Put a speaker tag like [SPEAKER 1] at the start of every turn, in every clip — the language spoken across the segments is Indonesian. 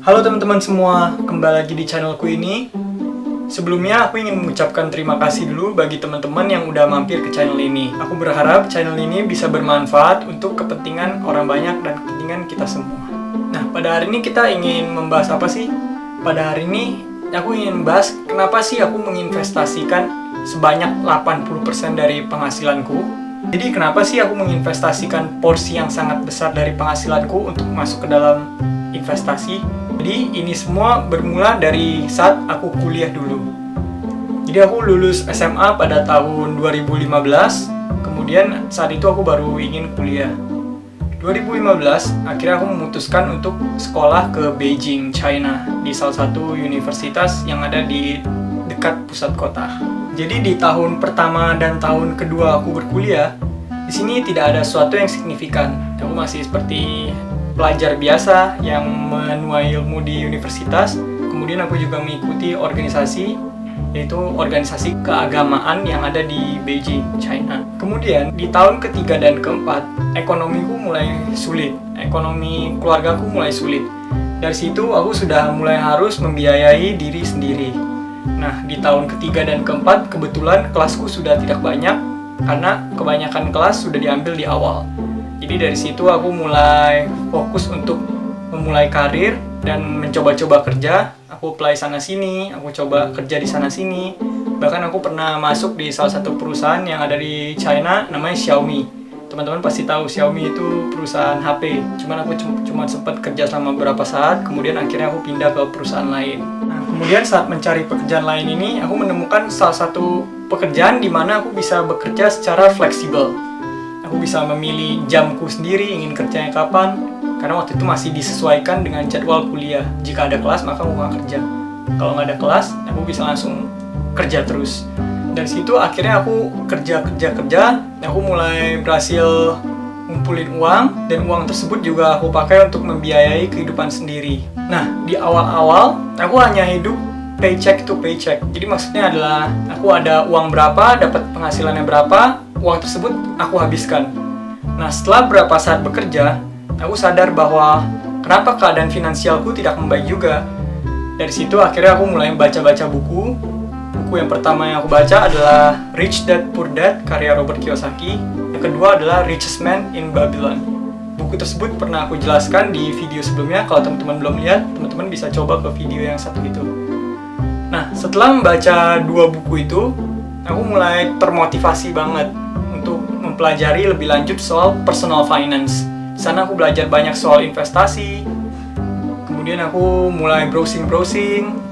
[SPEAKER 1] Halo teman-teman semua, kembali lagi di channelku ini. Sebelumnya aku ingin mengucapkan terima kasih dulu bagi teman-teman yang udah mampir ke channel ini. Aku berharap channel ini bisa bermanfaat untuk kepentingan orang banyak dan kepentingan kita semua. Nah, pada hari ini kita ingin membahas apa sih? Pada hari ini aku ingin membahas kenapa sih aku menginvestasikan sebanyak 80% dari penghasilanku. Jadi kenapa sih aku menginvestasikan porsi yang sangat besar dari penghasilanku untuk masuk ke dalam investasi? Jadi ini semua bermula dari saat aku kuliah dulu. Jadi aku lulus SMA pada tahun 2015, kemudian saat itu aku baru ingin kuliah. 2015, akhirnya aku memutuskan untuk sekolah ke Beijing, China, di salah satu universitas yang ada di dekat pusat kota. Jadi di tahun pertama dan tahun kedua aku berkuliah, di sini tidak ada sesuatu yang signifikan. Aku masih seperti pelajar biasa yang menuai ilmu di universitas. Kemudian aku juga mengikuti organisasi, yaitu organisasi keagamaan yang ada di Beijing, China. Kemudian di tahun ketiga dan keempat, ekonomiku mulai sulit. Ekonomi keluargaku mulai sulit. Dari situ aku sudah mulai harus membiayai diri sendiri. Nah, di tahun ketiga dan keempat, kebetulan kelasku sudah tidak banyak, karena kebanyakan kelas sudah diambil di awal. Jadi dari situ aku mulai fokus untuk memulai karir dan mencoba-coba kerja. Aku apply sana-sini, aku coba kerja di sana-sini. Bahkan aku pernah masuk di salah satu perusahaan yang ada di China, namanya Xiaomi. Teman-teman pasti tahu Xiaomi itu perusahaan HP. Cuman aku cuma sempat kerja selama beberapa saat, kemudian akhirnya aku pindah ke perusahaan lain. Nah, kemudian saat mencari pekerjaan lain ini, aku menemukan salah satu pekerjaan di mana aku bisa bekerja secara fleksibel. Aku bisa memilih jamku sendiri, ingin kerjanya kapan, karena waktu itu masih disesuaikan dengan jadwal kuliah. Jika ada kelas, maka aku nggak kerja. Kalau nggak ada kelas, aku bisa langsung kerja terus. Dari situ akhirnya aku kerja, aku mulai berhasil ngumpulin uang, dan uang tersebut juga aku pakai untuk membiayai kehidupan sendiri. Nah, di awal-awal, aku hanya hidup paycheck to paycheck. Jadi maksudnya adalah aku ada uang berapa, dapat penghasilannya berapa, uang tersebut aku habiskan. Nah, setelah berapa saat bekerja, aku sadar bahwa kenapa keadaan finansialku tidak membaik juga. Dari situ akhirnya aku mulai baca-baca buku. Buku yang pertama yang aku baca adalah Rich Dad Poor Dad karya Robert Kiyosaki. Yang kedua adalah Richest Man in Babylon. Buku tersebut pernah aku jelaskan di video sebelumnya. Kalau teman-teman belum lihat, teman-teman bisa coba ke video yang satu itu. Nah, setelah membaca dua buku itu, aku mulai termotivasi banget untuk mempelajari lebih lanjut soal personal finance. Di sana aku belajar banyak soal investasi. Kemudian aku mulai browsing.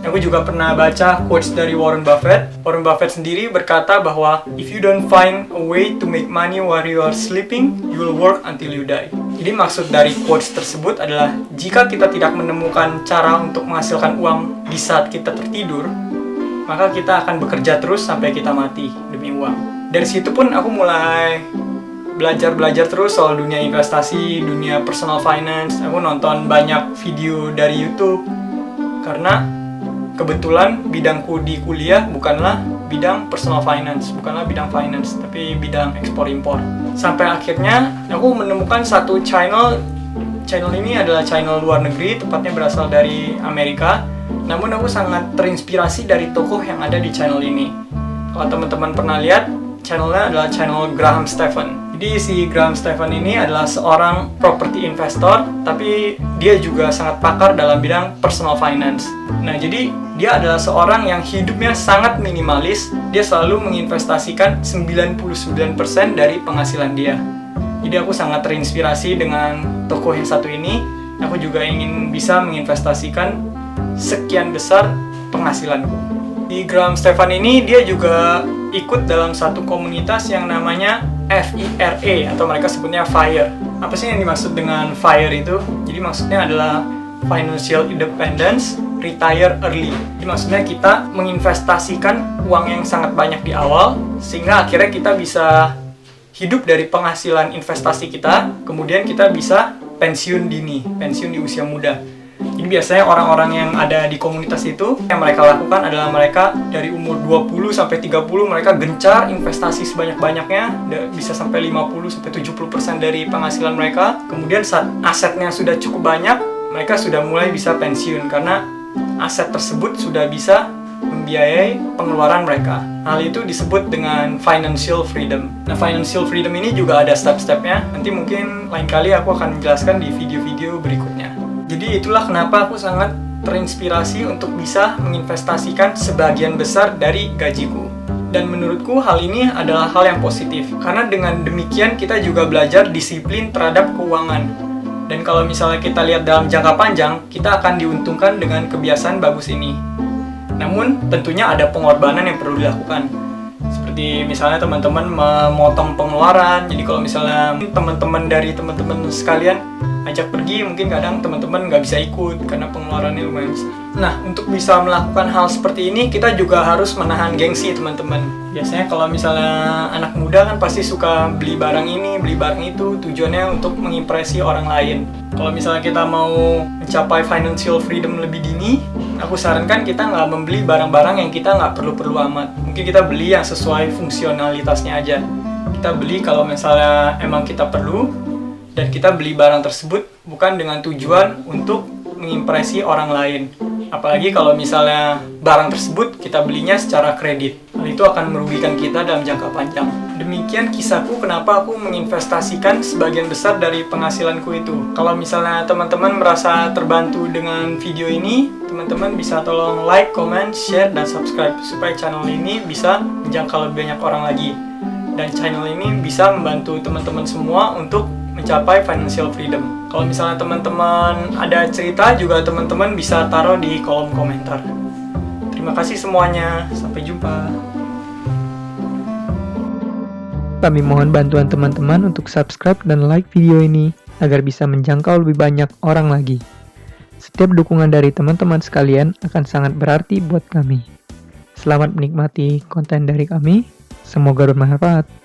[SPEAKER 1] Aku juga pernah baca quotes dari Warren Buffett. Warren Buffett sendiri berkata bahwa if you don't find a way to make money while you are sleeping, you will work until you die. Jadi maksud dari quotes tersebut adalah jika kita tidak menemukan cara untuk menghasilkan uang di saat kita tertidur, maka kita akan bekerja terus sampai kita mati demi uang. Dari situ pun aku mulai belajar terus soal dunia investasi, dunia personal finance. Aku nonton banyak video dari YouTube karena kebetulan bidangku di kuliah bukanlah bidang personal finance, bukanlah bidang finance, tapi bidang ekspor impor. Sampai akhirnya aku menemukan satu channel ini adalah channel luar negeri, tepatnya berasal dari Amerika. Namun aku sangat terinspirasi dari tokoh yang ada di channel ini. Kalau teman-teman pernah lihat, channelnya adalah channel Graham Stephan. Jadi si Graham Stephan ini adalah seorang property investor, tapi dia juga sangat pakar dalam bidang personal finance. Nah, jadi dia adalah seorang yang hidupnya sangat minimalis. Dia selalu menginvestasikan 99% dari penghasilan dia. Jadi aku sangat terinspirasi dengan tokoh yang satu ini. Aku juga ingin bisa menginvestasikan sekian besar penghasilanku. Di Graham Stephan ini dia juga ikut dalam satu komunitas yang namanya FIRE atau mereka sebutnya FIRE. Apa sih yang dimaksud dengan FIRE itu? Jadi maksudnya adalah Financial Independence Retire Early. Jadi maksudnya kita menginvestasikan uang yang sangat banyak di awal sehingga akhirnya kita bisa hidup dari penghasilan investasi kita, kemudian kita bisa pensiun dini, pensiun di usia muda. Jadi biasanya orang-orang yang ada di komunitas itu, yang mereka lakukan adalah mereka dari umur 20 sampai 30 mereka gencar investasi sebanyak-banyaknya, bisa sampai 50 sampai 70% dari penghasilan mereka. Kemudian saat asetnya sudah cukup banyak, mereka sudah mulai bisa pensiun karena aset tersebut sudah bisa membiayai pengeluaran mereka. Hal itu disebut dengan financial freedom. Nah, financial freedom ini juga ada step-stepnya. Nanti mungkin lain kali aku akan menjelaskan di video-video berikutnya. Jadi itulah kenapa aku sangat terinspirasi untuk bisa menginvestasikan sebagian besar dari gajiku. Dan menurutku hal ini adalah hal yang positif. Karena dengan demikian kita juga belajar disiplin terhadap keuangan. Dan kalau misalnya kita lihat dalam jangka panjang, kita akan diuntungkan dengan kebiasaan bagus ini. Namun, tentunya ada pengorbanan yang perlu dilakukan. Seperti misalnya teman-teman memotong pengeluaran. Jadi kalau misalnya teman-teman dari teman-teman sekalian ajak pergi, mungkin kadang teman-teman nggak bisa ikut karena pengeluarannya lumayan besar. Nah, untuk bisa melakukan hal seperti ini, kita juga harus menahan gengsi, teman-teman. Biasanya kalau misalnya anak muda kan pasti suka beli barang ini, beli barang itu, tujuannya untuk mengimpresi orang lain. Kalau misalnya kita mau mencapai financial freedom lebih dini, aku sarankan kita nggak membeli barang-barang yang kita nggak perlu-perlu amat. Mungkin kita beli yang sesuai fungsionalitasnya aja. Kita beli kalau misalnya emang kita perlu, dan kita beli barang tersebut bukan dengan tujuan untuk mengimpresi orang lain. Apalagi kalau misalnya barang tersebut kita belinya secara kredit. Hal itu akan merugikan kita dalam jangka panjang. Demikian kisahku kenapa aku menginvestasikan sebagian besar dari penghasilanku itu. Kalau misalnya teman-teman merasa terbantu dengan video ini, teman-teman bisa tolong like, comment, share, dan subscribe supaya channel ini bisa menjangkau lebih banyak orang lagi. Dan channel ini bisa membantu teman-teman semua untuk mencapai financial freedom. Kalau misalnya teman-teman ada cerita juga teman-teman bisa taruh di kolom komentar. Terima kasih semuanya. Sampai jumpa. Kami mohon bantuan teman-teman untuk subscribe dan like video ini agar bisa menjangkau lebih banyak orang lagi. Setiap dukungan dari teman-teman sekalian akan sangat berarti buat kami. Selamat menikmati konten dari kami. Semoga bermanfaat.